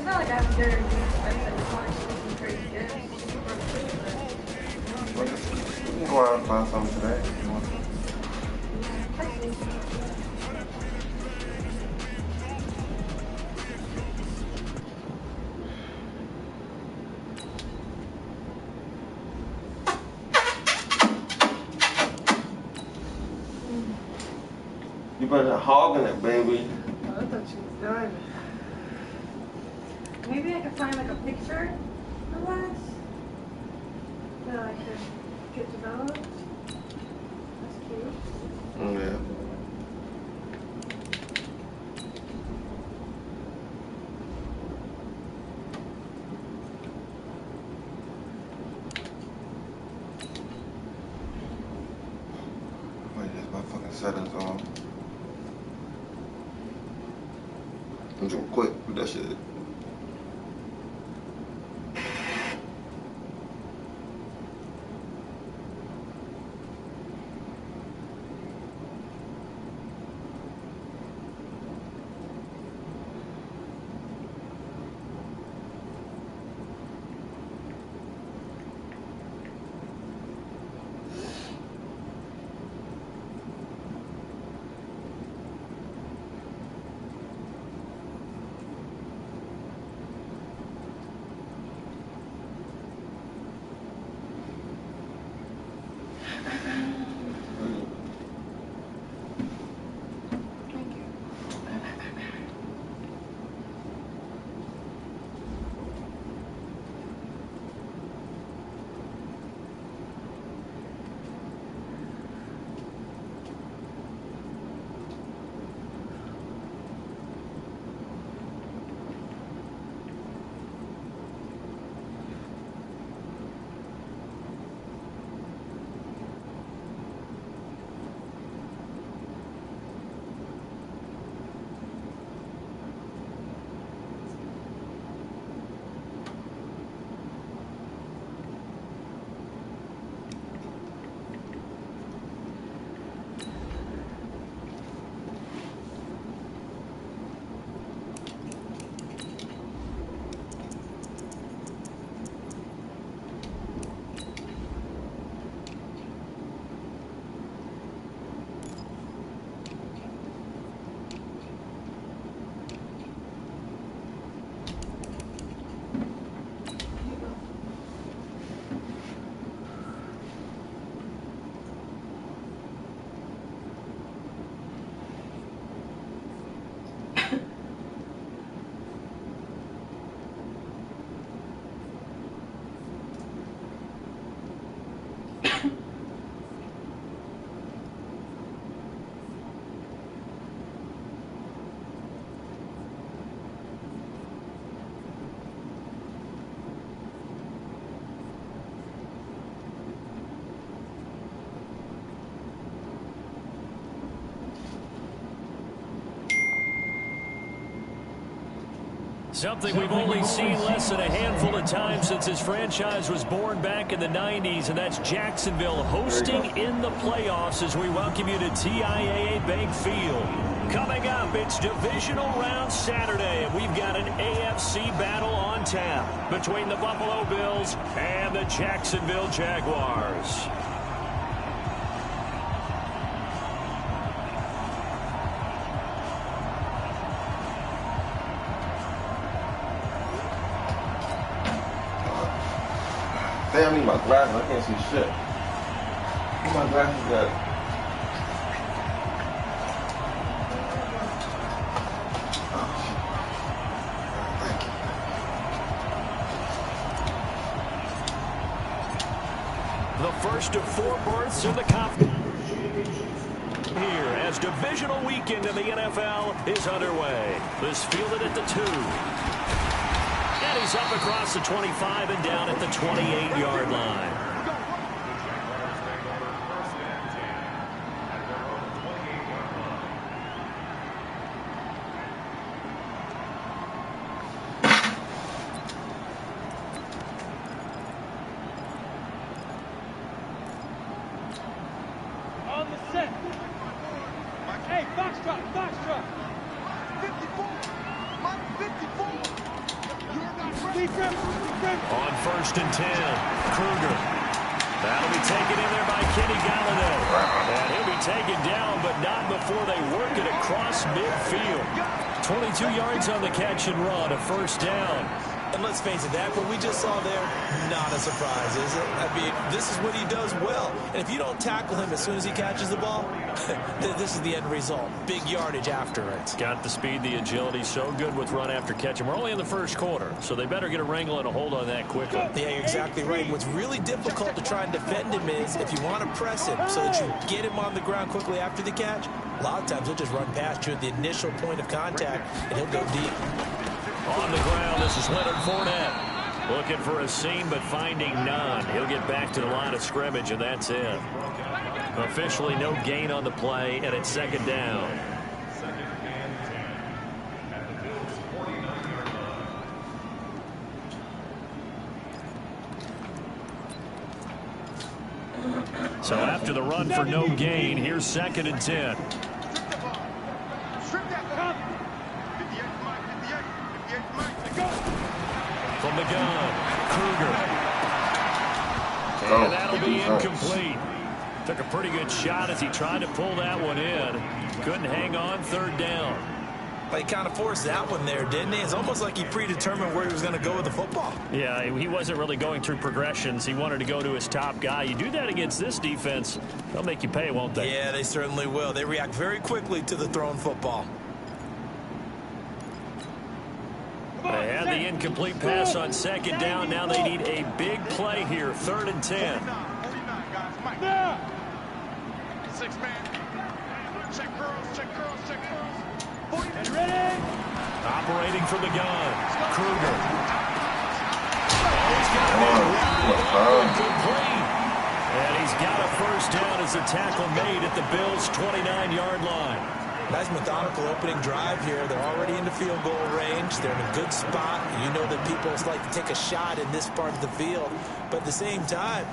not like I have very good space. I just want to do some crazy gifts. We can go out and find something today if you want. You better hogging it, baby. Oh, I thought she was done. Maybe I could find like a picture of us that I could get developed. That's cute. Yeah. Wait, there's my fucking settings on. I'm just quick with that shit. Something we've only seen less than a handful of times since his franchise was born back in the 90s, and that's Jacksonville hosting in the playoffs as we welcome you to TIAA Bank Field. Coming up, it's divisional round Saturday, and we've got an AFC battle on tap between the Buffalo Bills and the Jacksonville Jaguars. Damn, I need my glasses. I can't see shit. Where my glasses at? Oh, shit. Thank you. The first of 4 berths in the conference here as divisional weekend in the NFL is underway. This fielded at the 2. And he's up across the 25 and down at the 28-yard line. On the set. Hey, foxtrot, foxtrot. 54. Mike, 54. On 1st and 10, Kruger. That'll be taken in there by Kenny Galladay. And he'll be taken down, but not before they work it across midfield. 22 yards on the catch and run, a 1st down. And let's face it, that what we just saw there, not a surprise, is it? I mean, this is what he does well. And if you don't tackle him as soon as he catches the ball, this is the end result. Big yardage after it. Got the speed, the agility, so good with run after catch. And we're only in the 1st quarter, so they better get a wrangle and a hold on that quickly. Yeah, you're exactly right. And what's really difficult to try and defend him is if you want to press him so that you get him on the ground quickly after the catch, a lot of times he'll just run past you at the initial point of contact, and he'll go deep. On the ground, this is Leonard Fournette. Looking for a seam, but finding none. He'll get back to the line of scrimmage, and that's it. Officially no gain on the play, and it's 2nd down. So after the run for no gain, here's 2nd and 10. From the gun, Kruger. And that'll be incomplete. Took a pretty good shot as he tried to pull that one in. Couldn't hang on, 3rd down. But he kind of forced that one there, didn't he? It's almost like he predetermined where he was going to go with the football. Yeah, he wasn't really going through progressions. He wanted to go to his top guy. You do that against this defense, they'll make you pay, won't they? Yeah, they certainly will. They react very quickly to the thrown football. They had the incomplete pass on 2nd down. Now they need a big play here, 3rd and 10. 6-man. Check girls. Operating from the gun, Kruger. He's got it complete. And he's got a 1st down as a tackle made at the Bills' 29-yard line. Nice methodical opening drive here. They're already in the field goal range. They're in a good spot. You know that people like to take a shot in this part of the field. But at the same time,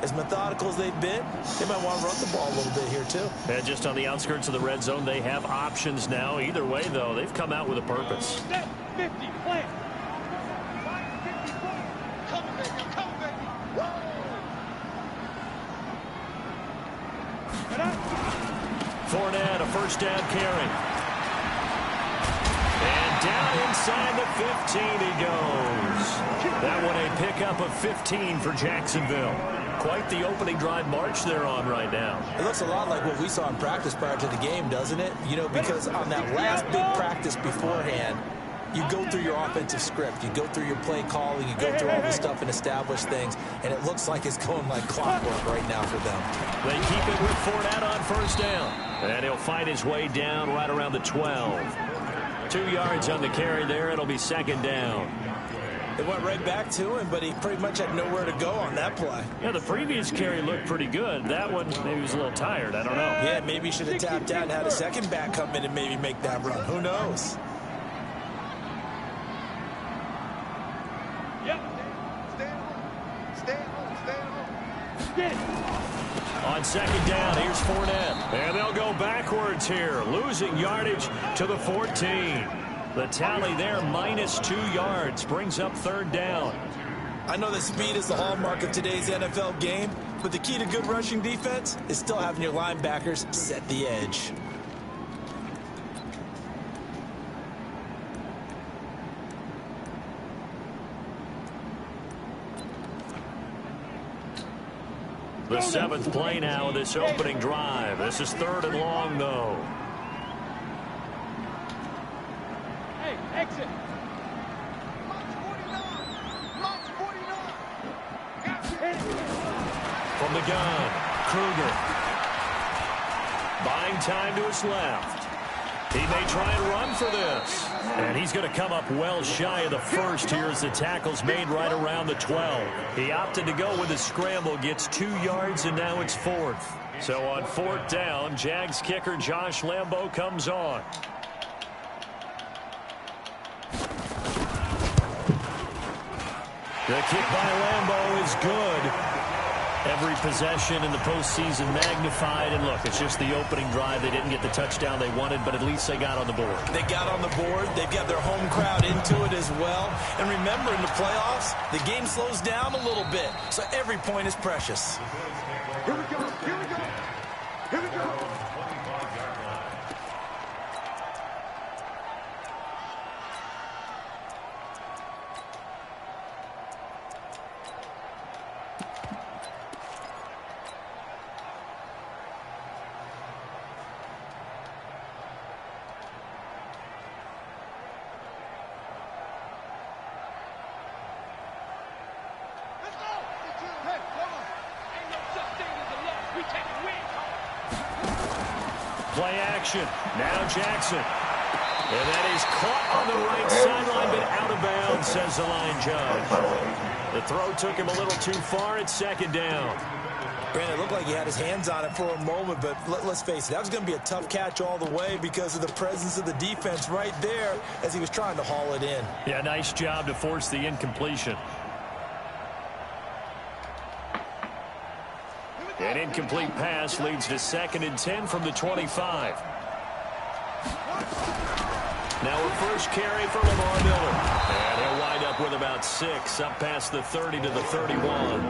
as methodical as they've been, they might want to run the ball a little bit here too. And just on the outskirts of the red zone, they have options now. Either way, though, they've come out with a purpose. 50, plant. Come baby. Fournette, a 1st down carry. And down inside the 15 he goes. That one a pickup of 15 for Jacksonville. Quite the opening drive march they're on right now. It looks a lot like what we saw in practice prior to the game, doesn't it? You know, because on that last big practice beforehand, you go through your offensive script. You go through your play calling. You go through all the stuff and establish things. And it looks like it's going like clockwork right now for them. They keep it with Fournette on 1st down. And he'll fight his way down right around the 12. 2 yards on the carry there. It'll be 2nd down. It went right back to him, but he pretty much had nowhere to go on that play. Yeah, the previous carry looked pretty good. That one, maybe he was a little tired. I don't know. Yeah, maybe he should have tapped out and had a second back come in and maybe make that run. Who knows? Yep. Stay On 2nd down, here's Fournette. And they'll go backwards here, losing yardage to the 14. The tally there, -2 yards, brings up 3rd down. I know that speed is the hallmark of today's NFL game, but the key to good rushing defense is still having your linebackers set the edge. The 7th play now of this opening drive. This is 3rd and long, though. Hey, exit. From the gun, Kruger. Buying time to his left. He may try and run for this. And he's going to come up well shy of the 1st here as the tackle's made right around the 12. He opted to go with a scramble, gets 2 yards, and now it's 4th. So on 4th down, Jags kicker Josh Lambo comes on. The kick by Lambo is good. Every possession in the postseason magnified. And look, it's just the opening drive. They didn't get the touchdown they wanted, but at least they got on the board. They got on the board. They've got their home crowd into it as well. And remember, in the playoffs, the game slows down a little bit, so every point is precious. Here we go. Here we go. Here we go. Play action. Now Jackson. And that is caught on the right sideline, but out of bounds, says the line judge. The throw took him a little too far. It's second down. Brandon, it looked like he had his hands on it for a moment, but let's face it, that was going to be a tough catch all the way because of the presence of the defense right there as he was trying to haul it in. Yeah, nice job to force the incompletion. An incomplete pass leads to 2nd and 10 from the 25. Now a first carry for Lamar Miller. And he'll wind up with about 6, up past the 30 to the 31.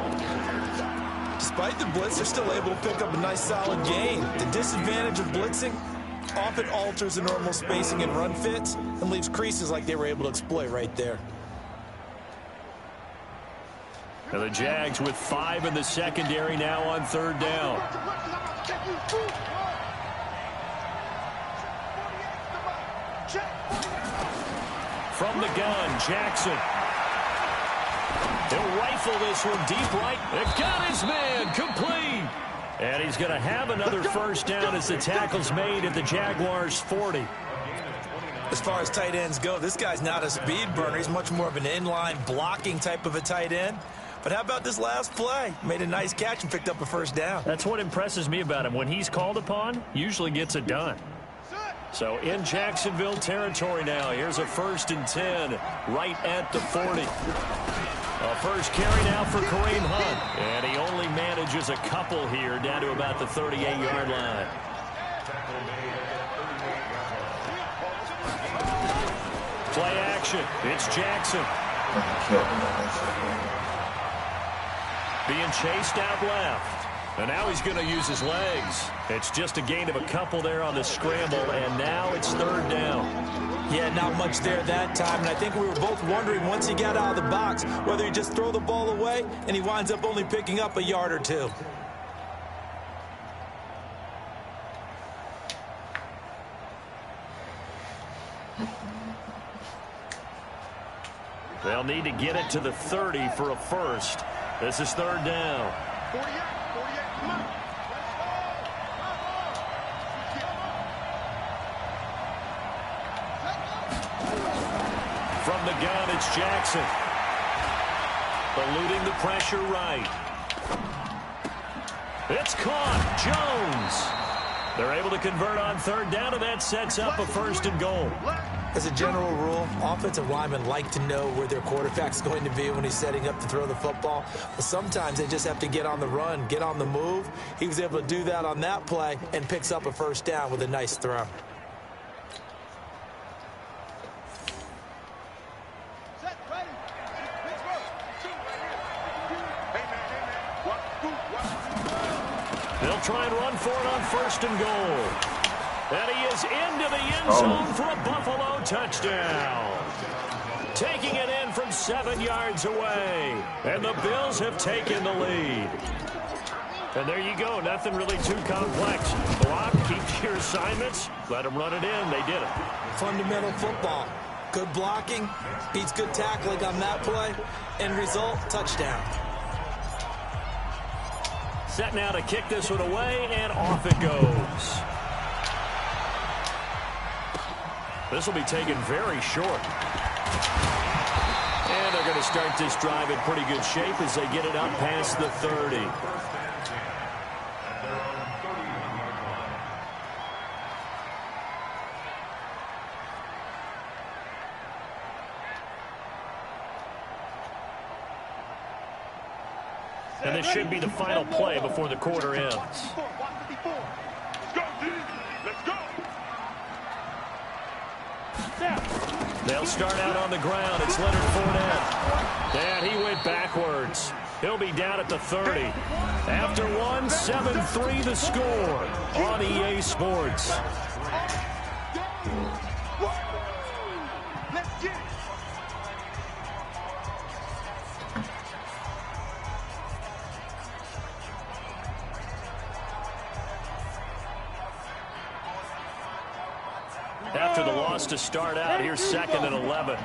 Despite the blitz, they're still able to pick up a nice solid gain. The disadvantage of blitzing often alters the normal spacing and run fits and leaves creases like they were able to exploit right there. Now the Jags with 5 in the secondary now on 3rd down. From the gun, Jackson. He'll rifle this one deep right. It got his man complete. And he's going to have another first down as the tackle's made at the Jaguars' 40. As far as tight ends go, this guy's not a speed burner. He's much more of an inline blocking type of a tight end. But how about this last play? Made a nice catch and picked up a first down. That's what impresses me about him. When he's called upon, usually gets it done. So in Jacksonville territory now. Here's a 1st and 10 right at the 40. A first carry now for Kareem Hunt. And he only manages a couple here down to about the 38-yard line. Play action. It's Jackson. Being chased out left. And now he's going to use his legs. It's just a gain of a couple there on the scramble, and now it's 3rd down. Yeah, not much there that time, and I think we were both wondering once he got out of the box whether he'd just throw the ball away, and he winds up only picking up a yard or 2. They'll need to get it to the 30 for a first. This is 3rd down. 48, come on. From the gun, it's Jackson. Eluding the pressure right. It's caught. Jones. They're able to convert on 3rd down, and that sets up a 1st and goal. As a general rule, offensive linemen like to know where their quarterback's going to be when he's setting up to throw the football. But sometimes they just have to get on the run, get on the move. He was able to do that on that play and picks up a 1st down with a nice throw. They'll try and run for it on 1st and goal. And he is into the end zone for a Buffalo touchdown. Taking it in from 7 yards away. And the Bills have taken the lead. And there you go. Nothing really too complex. Block, keep your assignments, let them run it in. They did it. Fundamental football. Good blocking, beats good tackling on that play. End result, touchdown. Set now to kick this one away, and off it goes. This will be taken very short. And they're going to start this drive in pretty good shape as they get it up past the 30. And this should be the final play before the quarter ends. Let's go, D. Let's go. Now. They'll start out on the ground. It's Leonard Fournette. And he went backwards. He'll be down at the 30. After one, 7-3 the score on EA Sports. After the loss to start out, here's 2nd and 11.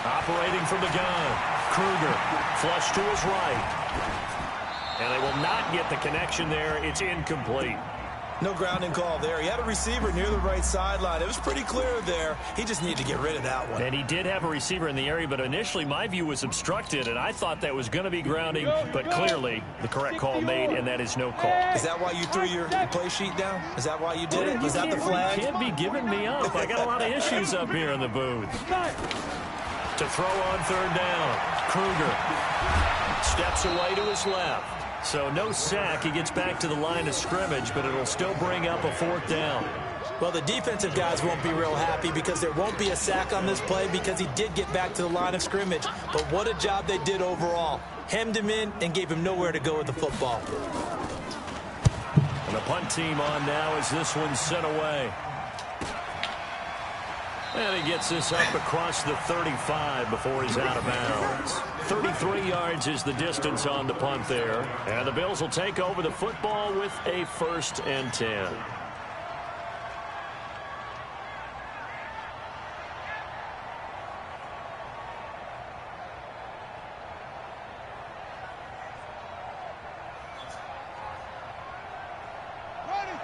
Operating from the gun. Kruger, flush to his right. And they will not get the connection there. It's incomplete. No grounding call there. He had a receiver near the right sideline. It was pretty clear there. He just needed to get rid of that one. And he did have a receiver in the area, but initially my view was obstructed, and I thought that was going to be grounding, but clearly the correct call made, and that is no call. Is that why you threw your play sheet down? Is that why you did it? Was that the flag? You can't be giving me up. I got a lot of issues up here in the booth. To throw on 3rd down. Kruger steps away to his left. So no sack. He gets back to the line of scrimmage, but it'll still bring up a 4th down. Well, the defensive guys won't be real happy because there won't be a sack on this play because he did get back to the line of scrimmage. But what a job they did overall. Hemmed him in and gave him nowhere to go with the football. And the punt team on now as this one's sent away. And he gets this up across the 35 before he's out of bounds. 33 yards is the distance on the punt there. And the Bills will take over the football with a 1st and 10.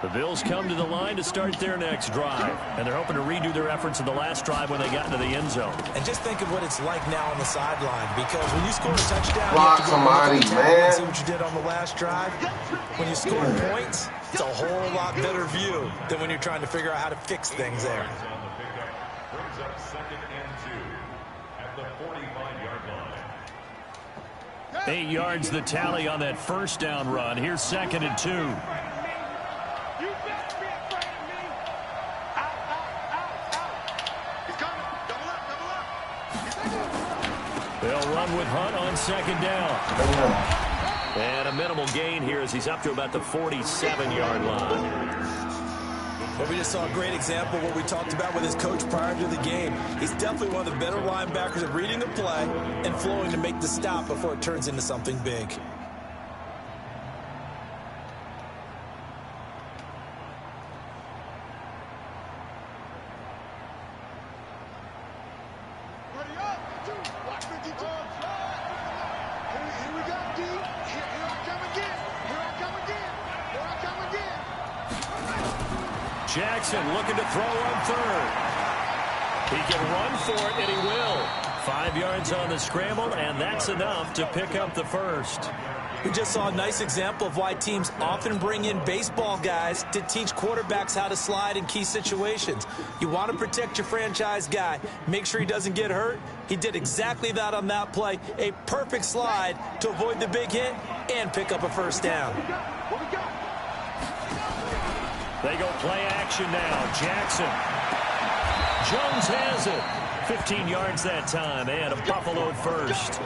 The Bills come to the line to start their next drive, and they're hoping to redo their efforts in the last drive when they got into the end zone. And just think of what it's like now on the sideline, because when you score a touchdown, block you somebody, man. See what you did on the last drive? When you score points, it's a whole lot better view than when you're trying to figure out how to fix things there. Brings up 2nd and 2 at the 45-yard line. 8 yards the tally on that 1st down run. Here's 2nd and 2. They'll run with Hunt on 2nd down. And a minimal gain here as he's up to about the 47-yard line. Well, we just saw a great example of what we talked about with his coach prior to the game. He's definitely one of the better linebackers at reading the play and flowing to make the stop before it turns into something big. Jackson looking to throw on 3rd. He can run for it, and he will. 5 yards on the scramble, and that's enough to pick up the 1st. We just saw a nice example of why teams often bring in baseball guys to teach quarterbacks how to slide in key situations. You want to protect your franchise guy. Make sure he doesn't get hurt. He did exactly that on that play. A perfect slide to avoid the big hit and pick up a 1st down. They go play action now. Jackson. Jones has it. 15 yards that time, and a Buffalo 1st.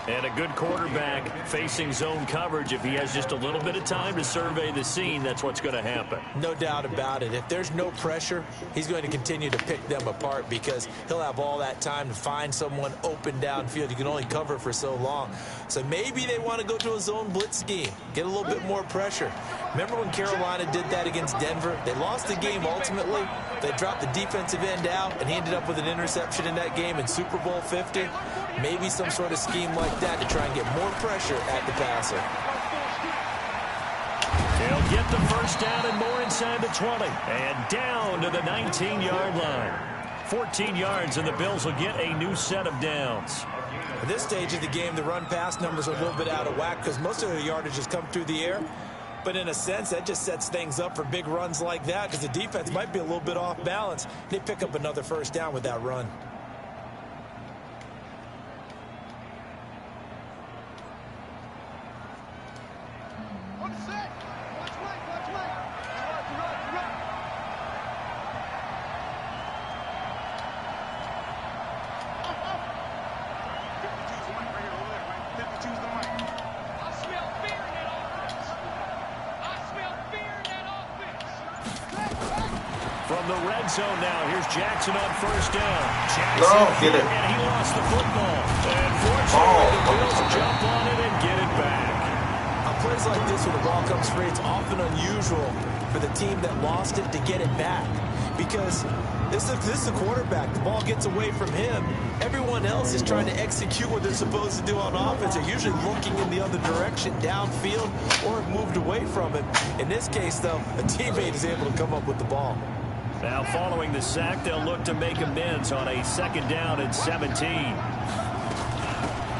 And a good quarterback facing zone coverage. If he has just a little bit of time to survey the scene, that's what's going to happen. No doubt about it. If there's no pressure, he's going to continue to pick them apart because he'll have all that time to find someone open downfield. You can only cover for so long. So maybe they want to go to a zone blitz scheme, get a little bit more pressure. Remember when Carolina did that against Denver? They lost the game ultimately. They dropped the defensive end out, and he ended up with an interception in that game in Super Bowl 50. Maybe some sort of scheme like that to try and get more pressure at the passer. He'll get the 1st down and more inside the 20. And down to the 19-yard line. 14 yards, and the Bills will get a new set of downs. At this stage of the game, the run-pass numbers are a little bit out of whack because most of their yardage has come through the air. But in a sense, that just sets things up for big runs like that because the defense might be a little bit off balance. They pick up another 1st down with that run. From the red zone now, here's Jackson on first down. Jackson Get it. and he lost the football. And fortunately, the Bills jump on it and get it back. On plays like this where the ball comes free, it's often unusual for the team that lost it to get it back. Because this is the quarterback. The ball gets away from him. Everyone else is trying to execute what they're supposed to do on offense. They're usually looking in the other direction, downfield, or have moved away from it. In this case, though, a teammate is able to come up with the ball. Now following the sack, they'll look to make amends on a second down and 17.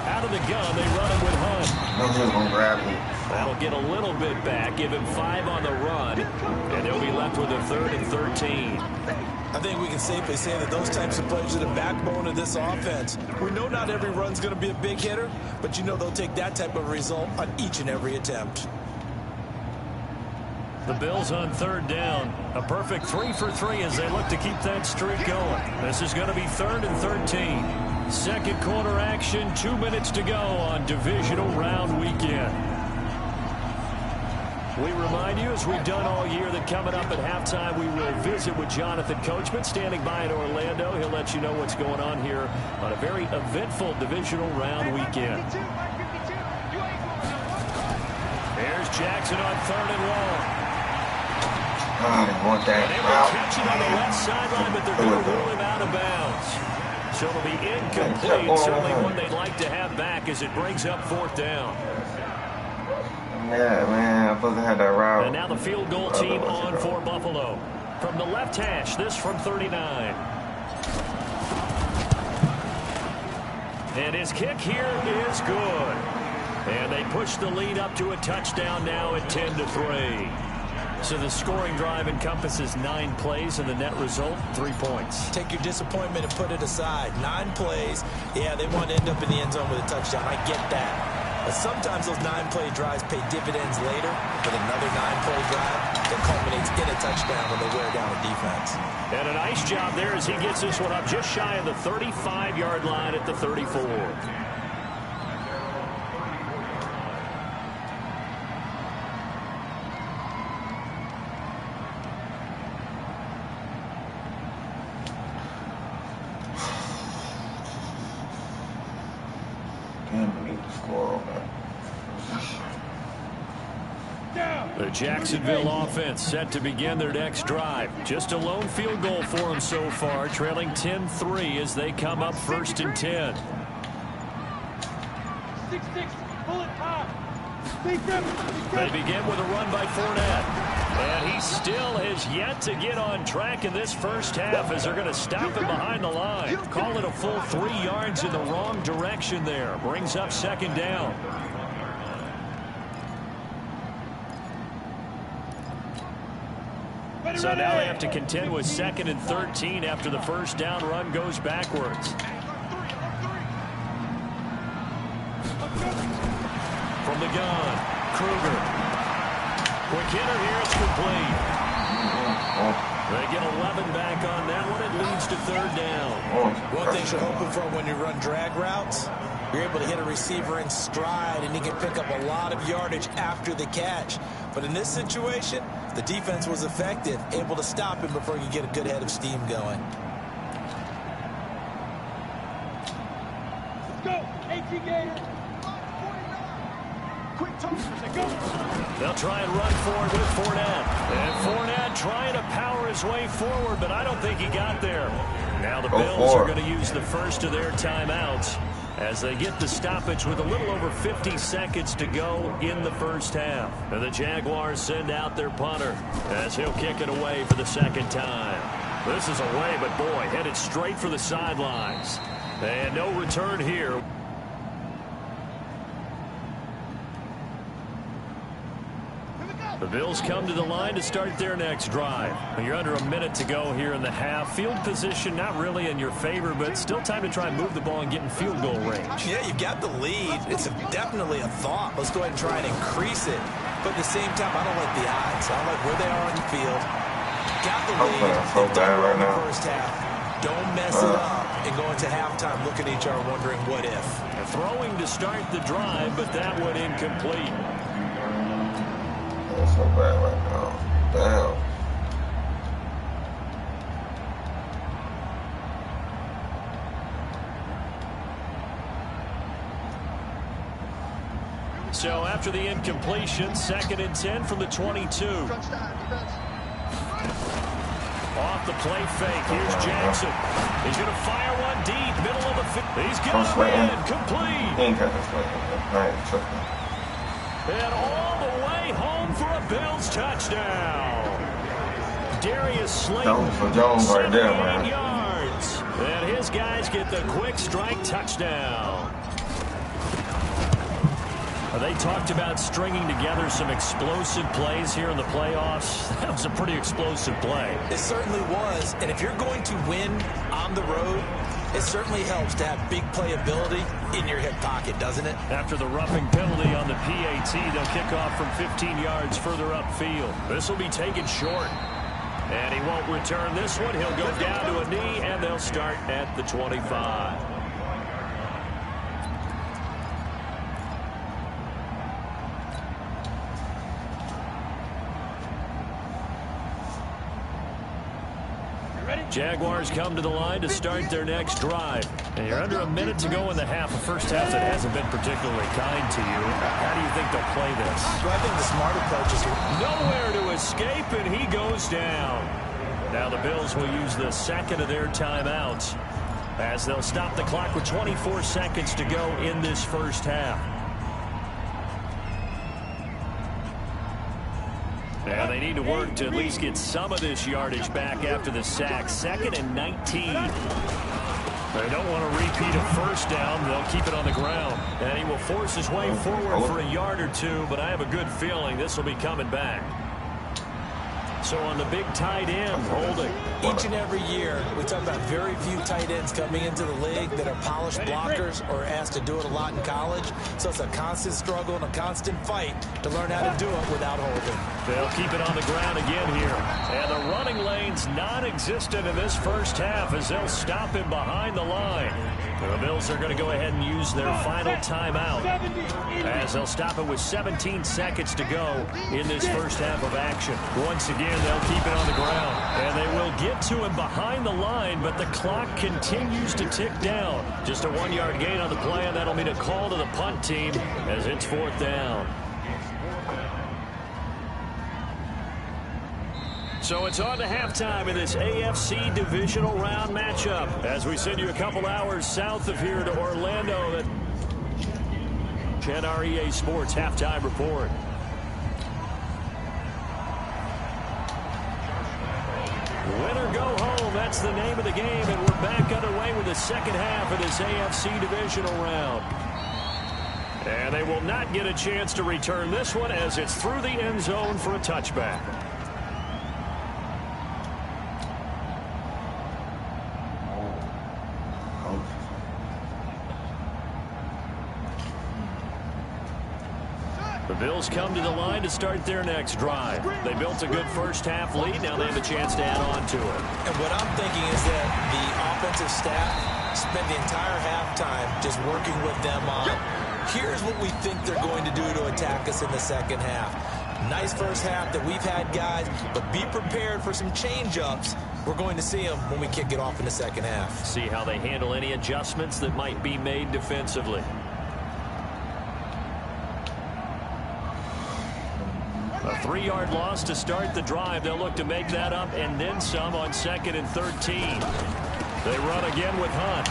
Out of the gun, they run him with Hunt. No, he's going to grab me. That'll get a little bit back, give him 5 on the run, and they'll be left with a 3rd and 13. I think we can safely say that those types of plays are the backbone of this offense. We know not every run's going to be a big hitter, but you know they'll take that type of result on each and every attempt. The Bills on 3rd down. A perfect 3 for 3 as they look to keep that streak going. This is going to be 3rd and 13. Second quarter action, 2 minutes to go on divisional round weekend. We remind you, as we've done all year, that coming up at halftime, we will visit with Jonathan Coachman, standing by in Orlando. He'll let you know what's going on here on a very eventful divisional round weekend. There's Jackson on 3rd and long. I didn't want that. And they will catch it on the left sideline, but they're going to rule him out of bounds. So it'll be incomplete. Certainly one they'd like to have back as it brings up 4th down. Yeah, man, I'm supposed to have that route. And now the field goal team on for Buffalo. From the left hash, this from 39. And his kick here is good. And they push the lead up to a touchdown now at 10-3. So the scoring drive encompasses 9 plays, and the net result, 3 points. Take your disappointment and put it aside. 9 plays. Yeah, they want to end up in the end zone with a touchdown. I get that. But sometimes those 9-play drives pay dividends later with another 9-play drive that culminates in a touchdown when they wear down a defense. And a nice job there as he gets this one up just shy of the 35-yard line at the 34. The Jacksonville offense set to begin their next drive. Just a lone field goal for them so far, trailing 10-3 as they come up 1st and 10. 6-6, pull it high. They begin with a run by Fournette. And he still has yet to get on track in this first half as they're going to stop him behind the line. Call it a full 3 yards in the wrong direction there. Brings up 2nd down. So now they have to contend with 2nd and 13 after the first down run goes backwards. From the gun, Kruger. Quick hitter here, it's complete. They get 11 back on that one. It leads to 3rd down. One thing you're hoping for when you run drag routes, you're able to hit a receiver in stride and he can pick up a lot of yardage after the catch. But in this situation, the defense was effective, able to stop him before you get a good head of steam going. Let's go, AT Gator. Quick toss, go. They'll try and run forward with Fournette. And Fournette trying to power his way forward, but I don't think he got there. Now the Bills are going to use the first of their timeouts as they get the stoppage with a little over 50 seconds to go in the first half. And the Jaguars send out their punter as he'll kick it away for the 2nd time. This is away, but boy, headed straight for the sidelines. And no return here. The Bills come to the line to start their next drive. You're under a minute to go here in the half. Field position not really in your favor, but still time to try and move the ball and get in field goal range. Yeah, you've got the lead. It's definitely a thought. Let's go ahead and try and increase it. But at the same time, I don't like the odds. I don't like where they are on the field. Got the lead. They've done well in the first half. Don't mess it up and go into halftime looking at each other wondering what if. Throwing to start the drive, but that went incomplete. That's so bad right now. Damn. So after the incompletion, 2nd and 10 from the 22. Off the play fake. Here's Jackson. He's going to fire one deep, middle of the field. He's got it in. Complete. He ain't got this way. I ain't tripping. And all the way home for a Bills touchdown. Darius Slayton, For Jones right there, 78 man. yards. And his guys get the quick strike touchdown. They talked about stringing together some explosive plays here in the playoffs. That was a pretty explosive play. It certainly was. And if you're going to win on the road, it certainly helps to have big playability in your hip pocket, doesn't it? After the roughing penalty on the PAT, they'll kick off from 15 yards further upfield. This will be taken short. And he won't return this one. He'll go down to a knee, and they'll start at the 25. Jaguars come to the line to start their next drive. And you're under a minute to go in the half. A first half that hasn't been particularly kind to you. How do you think they'll play this? Well, I think the smart approach is Nowhere to escape, and he goes down. Now the Bills will use the second of their timeouts as they'll stop the clock with 24 seconds to go in this first half. Yeah, they need to work to at least get some of this yardage back after the sack. 2nd and 19. They don't want to repeat a first down. They'll keep it on the ground. And he will force his way forward for a yard or two, but I have a good feeling this will be coming back. So on the big tight end, holding. each and every year, we talk about very few tight ends coming into the league that are polished blockers or asked to do it a lot in college. So it's a constant struggle and a constant fight to learn how to do it without holding. They'll keep it on the ground again here. And the running lane's non-existent in this first half as they'll stop him behind the line. The Bills are going to go ahead and use their final timeout as they'll stop it with 17 seconds to go in this first half of action. Once again, they'll keep it on the ground. And they will get to him behind the line, but the clock continues to tick down. Just a 1-yard gain on the play, and that'll mean a call to the punt team as it's 4th down. So it's on to halftime in this AFC divisional round matchup as we send you a couple hours south of here to Orlando. That Chad REA Sports halftime report. Win or go home, that's the name of the game, and we're back underway with the second half of this AFC divisional round. And they will not get a chance to return this one as it's through the end zone for a touchback. The Bills come to the line to start their next drive. They built a good first half lead. Now they have a chance to add on to it. And what I'm thinking is that the offensive staff spent the entire halftime just working with them on, here's what we think they're going to do to attack us in the second half. Nice first half that we've had, guys, but be prepared for some change-ups. We're going to see them when we kick it off in the second half. See how they handle any adjustments that might be made defensively. A 3-yard loss to start the drive. They'll look to make that up and then some on 2nd and 13. They run again with Hunt.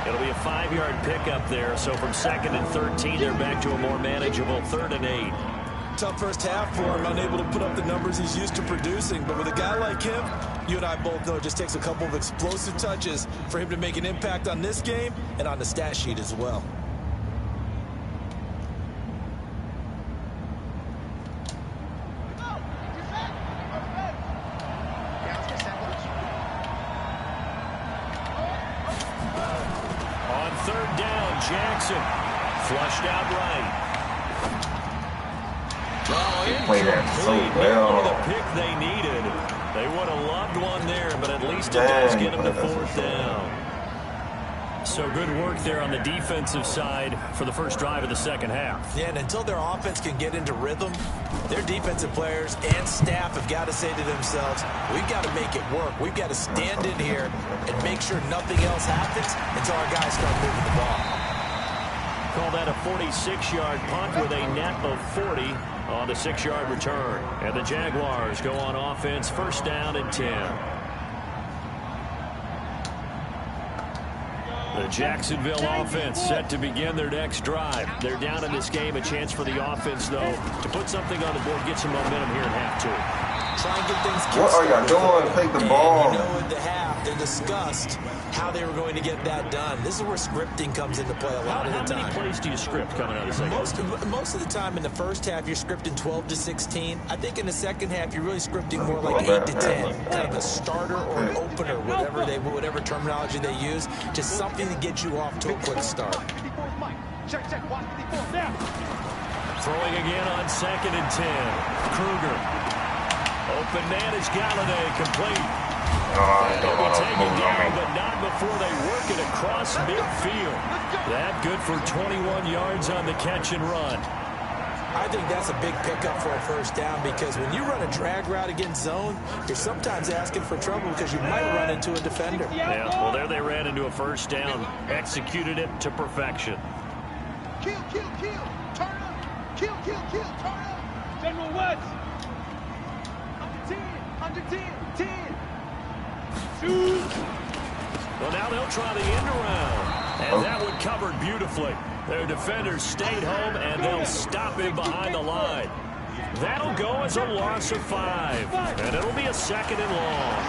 It'll be a 5-yard pickup there. So from 2nd and 13, they're back to a more manageable 3rd and 8. Tough first half for him, unable to put up the numbers he's used to producing. But with a guy like him, you and I both know it just takes a couple of explosive touches for him to make an impact on this game and on the stat sheet as well. Jackson flushed out right. Play that so well. The pick they needed. They would have loved one there, but at least it does get them to 4th down. So good work there on the defensive side for the first drive of the second half. Yeah, and until their offense can get into rhythm, their defensive players and staff have got to say to themselves, we've got to make it work. We've got to stand in here and make sure nothing else happens until our guys start moving the ball. call that a 46-yard punt with a net of 40 on the 6-yard return. And the Jaguars go on offense, first down and 10. The Jacksonville offense set to begin their next drive. They're down in this game. A chance for the offense, though, to put something on the board, get some momentum here in half two. Try and get things What are y'all doing? Take the ball. You know, at the half, they discussed how they were going to get that done. This is where scripting comes into play a lot of the time. How many plays do you script coming out of the second? Most of the time in the first half, you're scripting 12 to 16. I think in the second half, you're really scripting more like 8 to 10. Kind of a starter or an opener, whatever terminology they use. Just something to get you off to a quick start. Throwing again on 2nd and 10. Kruger. Open man is Galladay, complete. They'll be taken down, but not before they work it across midfield. That good for 21 yards on the catch and run. I think that's a big pickup for a first down because when you run a drag route against zone, you're sometimes asking for trouble because you might run into a defender. Yeah, well, there they ran into a first down. Executed it to perfection. Kill, turn up. Kill, turn up. General West. Under 10. Shoot. Well, now they'll try the end around. And that one covered beautifully. Their defenders stayed home, and they'll stop him behind the line. That'll go as a loss of 5. And it'll be a 2nd and long.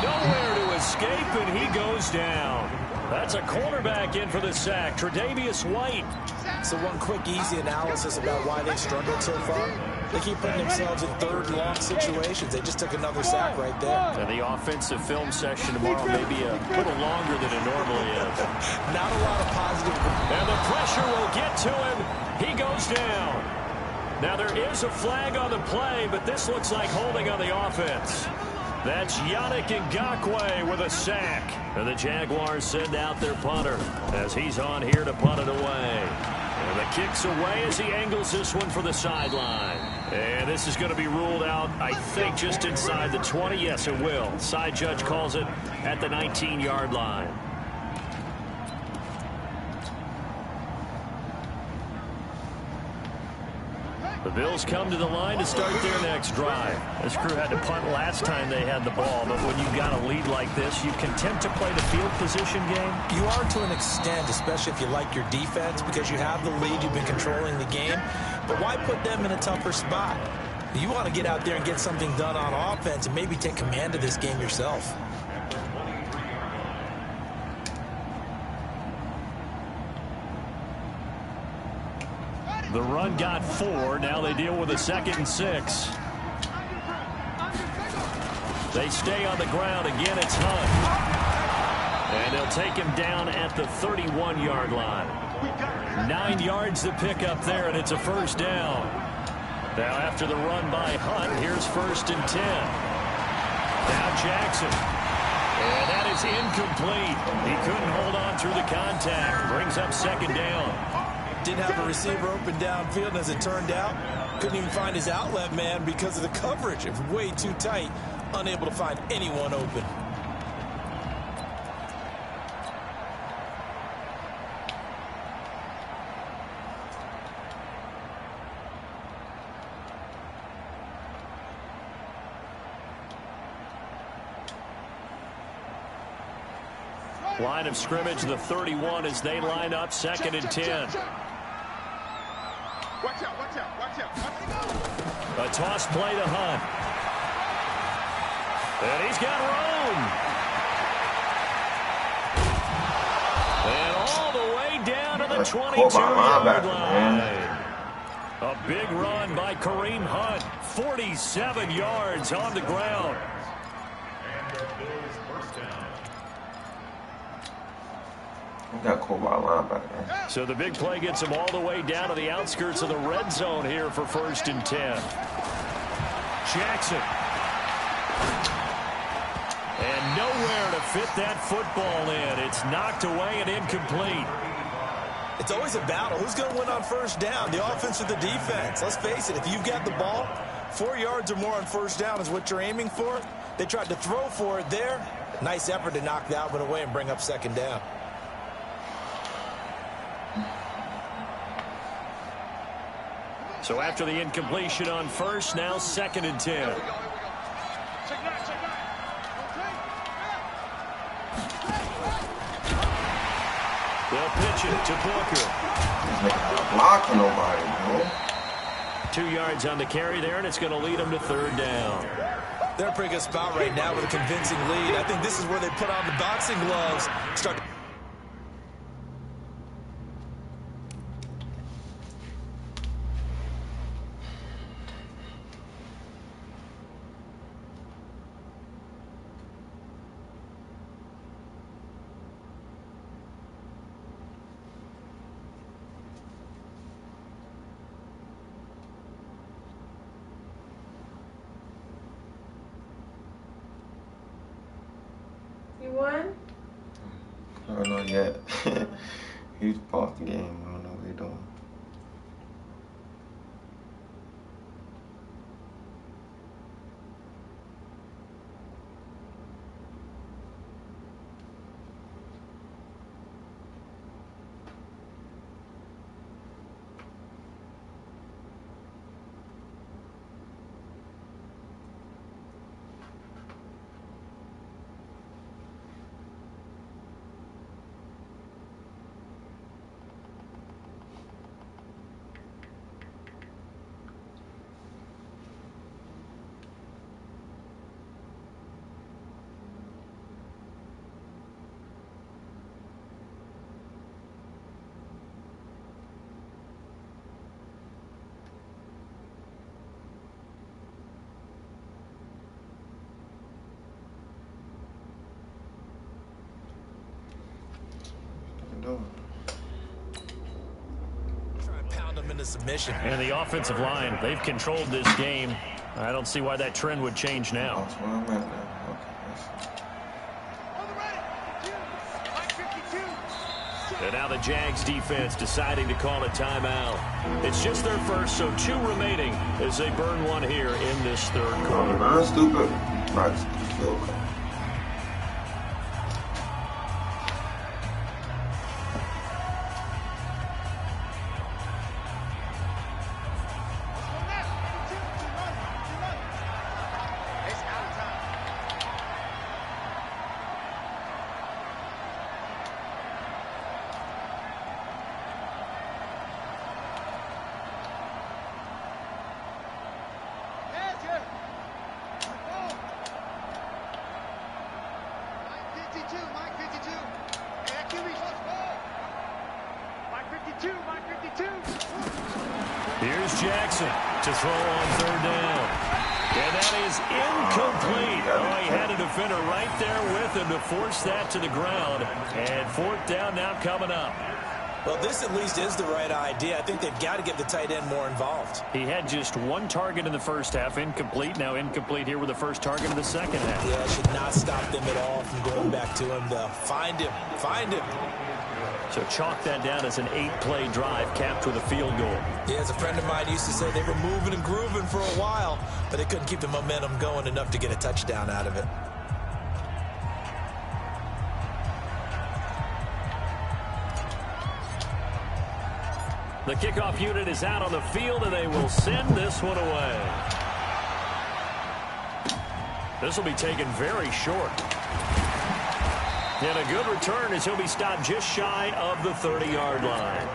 Nowhere to escape, and he goes down. That's a cornerback in for the sack, Tre'Davious White. So one quick, easy analysis about why they've struggled so far. They keep putting themselves in 3rd and long situations. They just took another sack right there. And the offensive film session tomorrow may be a little longer than it normally is. Not a lot of positive. And the pressure will get to him. He goes down. Now there is a flag on the play, but this looks like holding on the offense. That's Yannick Ngakoue with a sack. And the Jaguars send out their punter as he's on here to punt it away. And the kick's away as he angles this one for the sideline. And this is going to be ruled out, I think, just inside the 20. Yes, it will. Side judge calls it at the 19-yard line. The Bills come to the line to start their next drive. This crew had to punt last time they had the ball, but when you've got a lead like this, you can tend to play the field position game. You are to an extent, especially if you like your defense, because you have the lead, you've been controlling the game. But why put them in a tougher spot? You want to get out there and get something done on offense and maybe take command of this game yourself. The run got 4. Now they deal with a 2nd and 6. They stay on the ground. Again, it's Hunt. And they'll take him down at the 31-yard line. 9 yards to pick up there, and it's a first down. Now after the run by Hunt, here's 1st and 10. Now Jackson. And that is incomplete. He couldn't hold on through the contact. Brings up 2nd down. Didn't have a receiver open downfield, and as it turned out, couldn't even find his outlet man because of the coverage. It was way too tight, unable to find anyone open. Line of scrimmage, the 31 as they line up 2nd and 10. Watch out. A toss play to Hunt. And he's got room. And all the way down to the 22-yard line. A big run by Kareem Hunt. 47 yards on the ground. And the Bills first down. Got caught by a linebacker. So the big play gets him all the way down to the outskirts of the red zone here for 1st and 10. Jackson. And nowhere to fit that football in. It's knocked away and incomplete. It's always a battle. Who's going to win on first down, the offense or the defense? Let's face it, if you've got the ball, 4 yards or more on first down is what you're aiming for. They tried to throw for it there. Nice effort to knock that one away and bring up 2nd down. So after the incompletion on first, now 2nd and 10. They'll pitch it to Booker. He's not blocking nobody, man. 2 yards on the carry there, and it's going to lead them to 3rd down. They're in a pretty good spot right now with a convincing lead. I think this is where they put on the boxing gloves. Start. You won? I don't know yet. He's paused the game. I don't know what he's doing. Try and pound them into submission. And the offensive line, they've controlled this game. I don't see why that trend would change now. That's where I'm at now. Okay, And now the Jags defense deciding to call a timeout. It's just their first, so 2 remaining as they burn one here in this 3rd quarter. Not stupid. Right, field goal. Here's Jackson to throw on 3rd down. And that is incomplete. Oh, he had a defender right there with him to force that to the ground. And 4th down now coming up. Well, this at least is the right idea. I think they've got to get the tight end more involved. He had just 1 target in the first half, incomplete. Now incomplete here with the first target in the second half. Yeah, it should not stop them at all from going back to him. Find him. Find him. So chalk that down as an 8-play drive capped with a field goal. Yeah, as a friend of mine used to say, they were moving and grooving for a while, but they couldn't keep the momentum going enough to get a touchdown out of it. The kickoff unit is out on the field, and they will send this one away. This will be taken very short. And a good return as he'll be stopped just shy of the 30-yard line.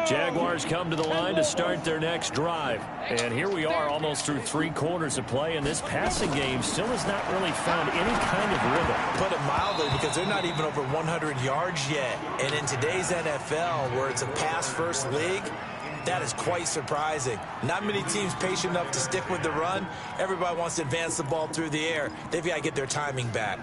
Jaguars come to the line to start their next drive. And here we are almost through 3 quarters of play, and this passing game still has not really found any kind of rhythm. Put it mildly, because they're not even over 100 yards yet. And in today's NFL, where it's a pass-first league, that is quite surprising. Not many teams patient enough to stick with the run. Everybody wants to advance the ball through the air. They've got to get their timing back.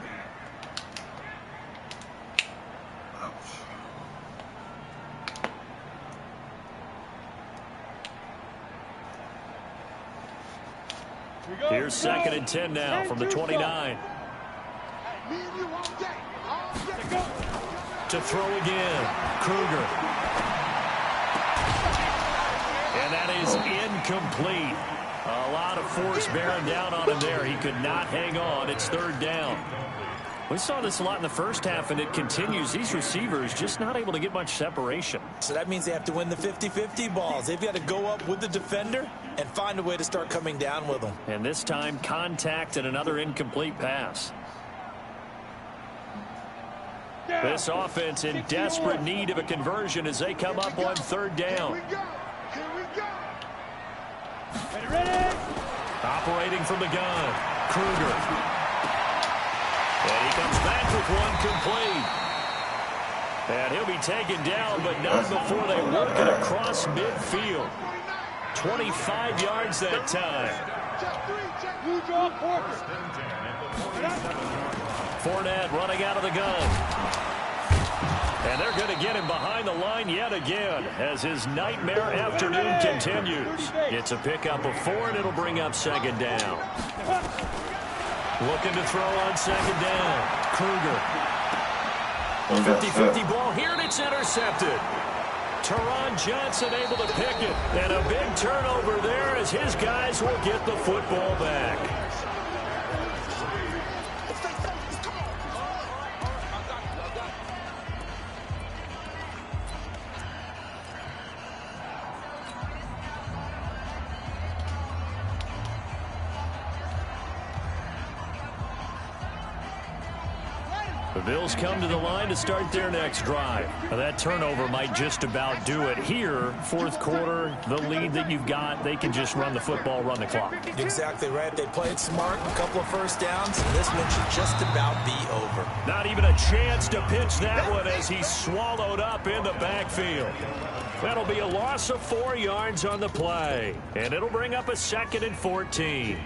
Here's 2nd and 10 now from the 29. To throw again. Kruger. And that is incomplete. A lot of force bearing down on him there. He could not hang on. It's third down. We saw this a lot in the first half, and it continues. These receivers just not able to get much separation. So that means they have to win the 50-50 balls. They've got to go up with the defender and find a way to start coming down with them. And this time, contact and another incomplete pass. This offense in desperate need of a conversion as they come up on third down. Here we go. Ready? Operating from the gun, Kruger. And he comes back with one complete. And he'll be taken down, but not before they work it across midfield. 25 yards that time. Fournette running out of the gun. And they're going to get him behind the line yet again as his nightmare afternoon continues. It's a pickup of 4, and it'll bring up second down. Looking to throw on second down. Kruger. 50-50 ball here, and it's intercepted. Teron Johnson able to pick it. And a big turnover there as his guys will get the football back. The Bills come to the line to start their next drive. Now that turnover might just about do it here. Fourth quarter, the lead that you've got, they can just run the football, run the clock. Exactly right. They played smart, a couple of first downs, and this one should just about be over. Not even a chance to pitch that one as he's swallowed up in the backfield. That'll be a loss of 4 yards on the play, and it'll bring up a 2nd and 14.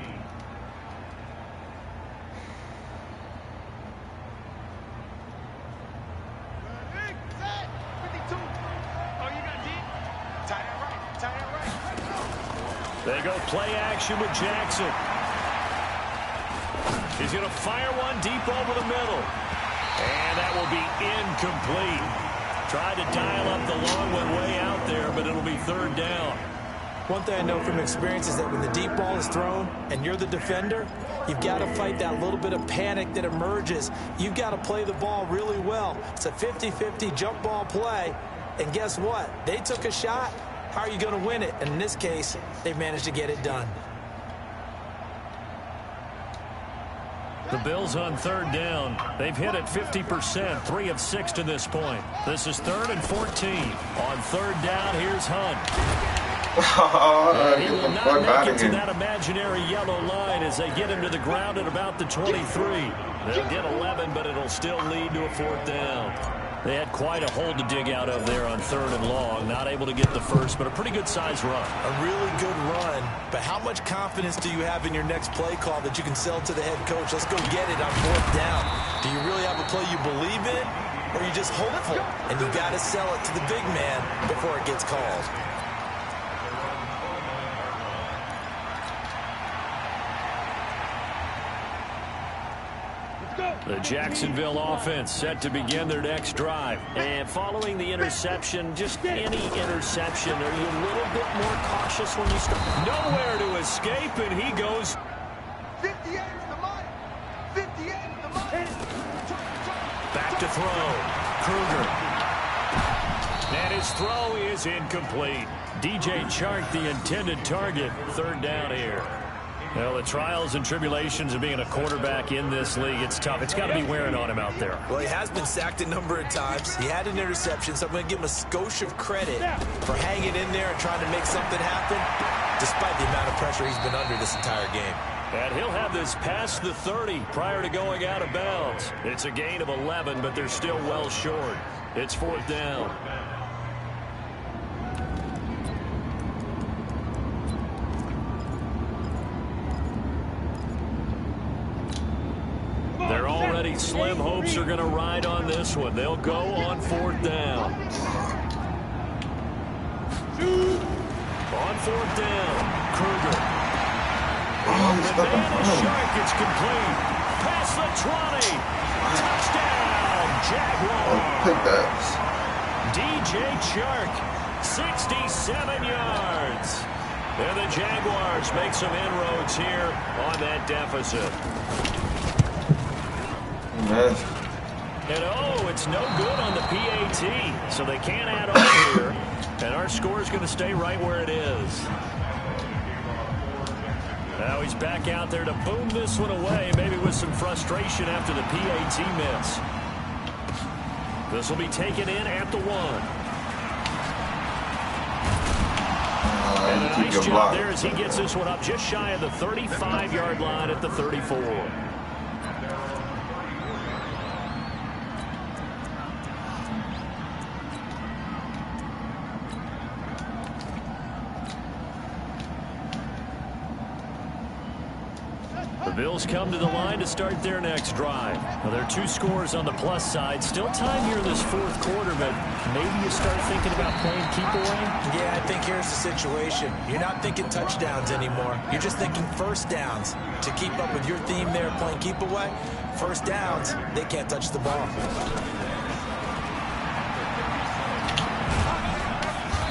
They go play action with Jackson. He's going to fire one deep over the middle. And that will be incomplete. Tried to dial up the long one way out there, but it'll be third down. One thing I know from experience is that when the deep ball is thrown and you're the defender, you've got to fight that little bit of panic that emerges. You've got to play the ball really well. It's a 50-50 jump ball play. And guess what? They took a shot. How are you going to win it? And in this case, they've managed to get it done. The Bills on third down. They've hit it 50%, 3 of 6 to this point. This is 3rd and 14. On third down, here's Hunt. He will not make it to that imaginary yellow line as they get him to the ground at about the 23. They'll get 11, but it'll still lead to a 4th down. They had quite a hole to dig out of there on 3rd and long. Not able to get the first, but a pretty good-sized run. A really good run. But how much confidence do you have in your next play call that you can sell to the head coach? Let's go get it on 4th down. Do you really have a play you believe in, or are you just hopeful? And you got to sell it to the big man before it gets called. The Jacksonville offense set to begin their next drive. And following the interception, just any interception, are you a little bit more cautious when you start? Nowhere to escape, and he goes. 58 is the money. 58 is the money. Back to throw. Kruger. And his throw is incomplete. DJ Chark, the intended target. Third down here. Well, the trials and tribulations of being a quarterback in this league, it's tough. It's got to be wearing on him out there. Well, he has been sacked a number of times. He had an interception, so I'm going to give him a skosh of credit for hanging in there and trying to make something happen, despite the amount of pressure he's been under this entire game. And he'll have this past the 30 prior to going out of bounds. It's a gain of 11, but they're still well short. It's 4th down. Slim hopes are going to ride on this one. They'll go on 4th down. On 4th down, Kruger. The man is Shark. It's complete. Past the 20. Touchdown, Jaguars. Pick that. DJ Chark, 67 yards. And the Jaguars make some inroads here on that deficit. And oh, it's no good on the PAT, so they can't add on here. And our score is going to stay right where it is. Now he's back out there to boom this one away, maybe with some frustration after the PAT miss. This will be taken in at the 1. And a nice job there as he gets this one up just shy of the 35-yard line at the 34. The Bills come to the line to start their next drive. Well, there are 2 scores on the plus side. Still time here in this 4th quarter, but maybe you start thinking about playing keep away? Yeah, I think here's the situation. You're not thinking touchdowns anymore. You're just thinking first downs. To keep up with your theme there, playing keep away, first downs, they can't touch the ball.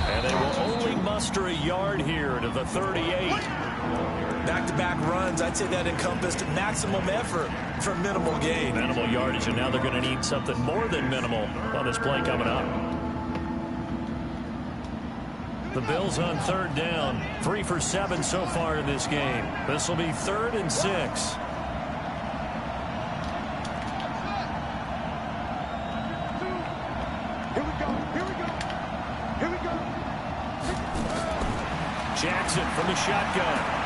And they will only muster a yard here to the 38. Back-to-back runs, I'd say that encompassed maximum effort for minimal gain. Minimal yardage, and now they're going to need something more than minimal on this play coming up. The Bills on 3rd down. 3 for 7 so far in this game. This will be 3rd and 6. Here we go. Jackson from the shotgun.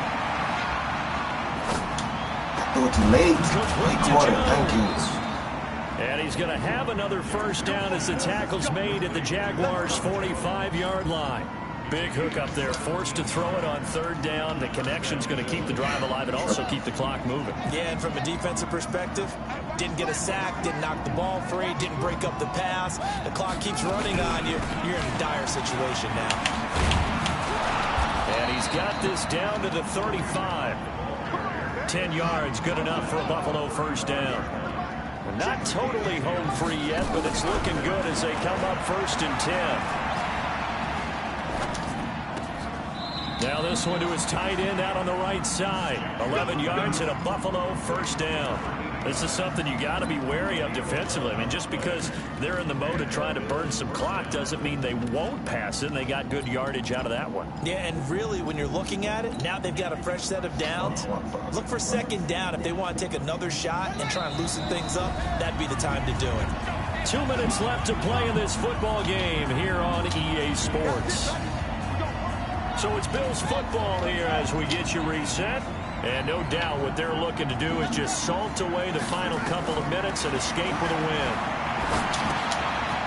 Too late. Complete to Thank you. And he's going to have another first down as the tackle's made at the Jaguars' 45-yard line. Big hook up there, forced to throw it on 3rd down. The connection's going to keep the drive alive and also keep the clock moving. Yeah, and from a defensive perspective, didn't get a sack, didn't knock the ball free, didn't break up the pass. The clock keeps running on you. You're in a dire situation now. And he's got this down to the 35. 10 yards, good enough for a Buffalo first down. Not totally home free yet, but it's looking good as they come up 1st and 10. Now this one to his tight end out on the right side. 11 yards and a Buffalo first down. This is something you got to be wary of defensively. I mean, just because they're in the mode of trying to burn some clock doesn't mean they won't pass it, and they got good yardage out of that one. Yeah, and really, when you're looking at it, now they've got a fresh set of downs. Look for 2nd down. If they want to take another shot and try and loosen things up, that'd be the time to do it. 2 minutes left to play in this football game here on EA Sports. So it's Bills football here as we get you reset. And no doubt what they're looking to do is just salt away the final couple of minutes and escape with a win.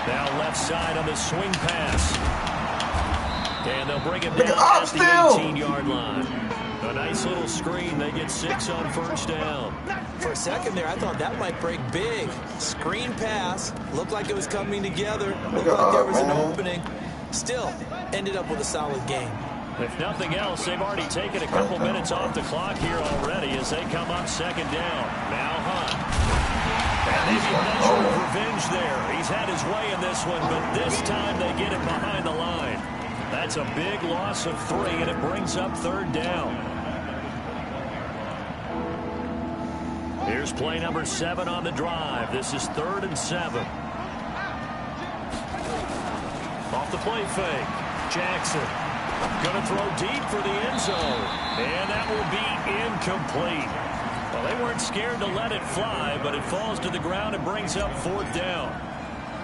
Now left side on the swing pass. And they'll bring it down at the 18-yard line. A nice little screen. They get 6 on first down. For a second there, I thought that might break big. Screen pass. Looked like it was coming together. Looked like there was an opening. Still, ended up with a solid game. If nothing else, they've already taken a couple minutes off the clock here already as they come up 2nd down. Now Hunt. And maybe a measure of revenge there. He's had his way in this one, but this time they get it behind the line. That's a big loss of 3, and it brings up 3rd down. Here's play number 7 on the drive. This is 3rd and 7. Off the play fake. Jackson. Going to throw deep for the end zone. And that will be incomplete. Well, they weren't scared to let it fly, but it falls to the ground and brings up 4th down.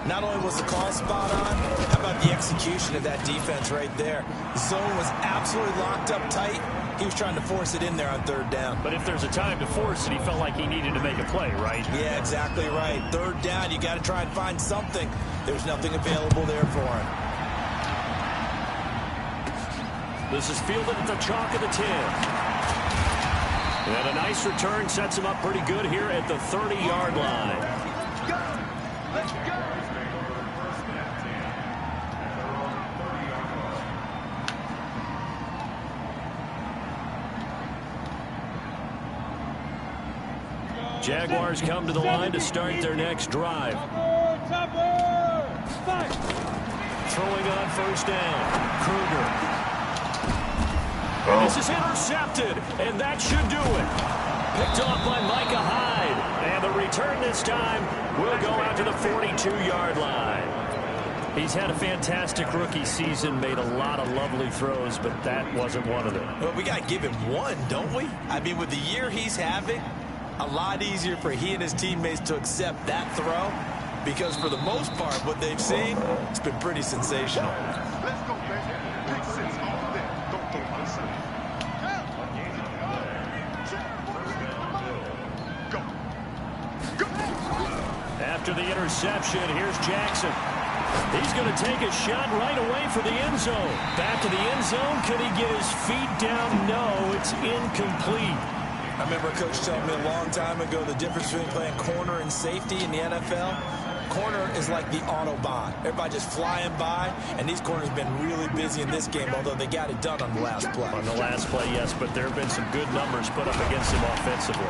Not only was the call spot on, how about the execution of that defense right there? The zone was absolutely locked up tight. He was trying to force it in there on 3rd down. But if there's a time to force it, he felt like he needed to make a play, right? Yeah, exactly right. 3rd down, you got to try and find something. There's nothing available there for him. This is fielded at the chalk of the 10. And a nice return sets him up pretty good here at the 30-yard line. Let's go. Jaguars come to the line to start their next drive. Throwing on first down. Kruger. This is intercepted, and that should do it. Picked off by Micah Hyde. And the return this time will go out to the 42-yard line. He's had a fantastic rookie season, made a lot of lovely throws, but that wasn't one of them. Well, we got to give him one, don't we? I mean, with the year he's having, a lot easier for he and his teammates to accept that throw, because for the most part, what they've seen, it's been pretty sensational. Let's go, baby. Pick six all day. Don't throw my son. Go. After the interception, here's Jackson. He's going to take a shot right away for the end zone. Back to the end zone. Can he get his feet down? No, it's incomplete. I remember a coach telling me a long time ago the difference between playing corner and safety in the NFL. Corner is like the Autobahn. Everybody just flying by, and these corners have been really busy in this game, although they got it done on the last play. On the last play, yes, but there have been some good numbers put up against him offensively.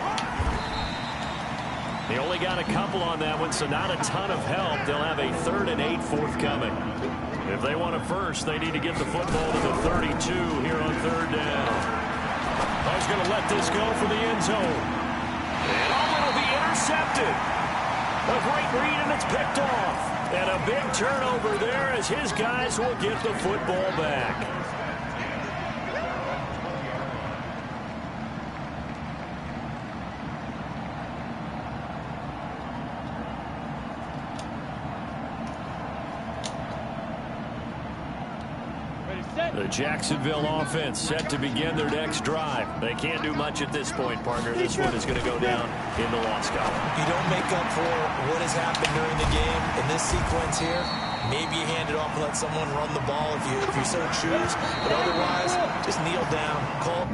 They only got a couple on that one, so not a ton of help. They'll have a 3rd and 8 forthcoming. If they want it first, they need to get the football to the 32 here on 3rd down. He's going to let this go for the end zone. And it'll be intercepted. A great read, and it's picked off. And a big turnover there as his guys will get the football back. The Jacksonville offense set to begin their next drive. They can't do much at this point, partner. This one is going to go down in the loss column. You don't make up for what has happened during the game in this sequence here. Maybe you hand it off and let someone run the ball if you so choose. But otherwise, just kneel down. Call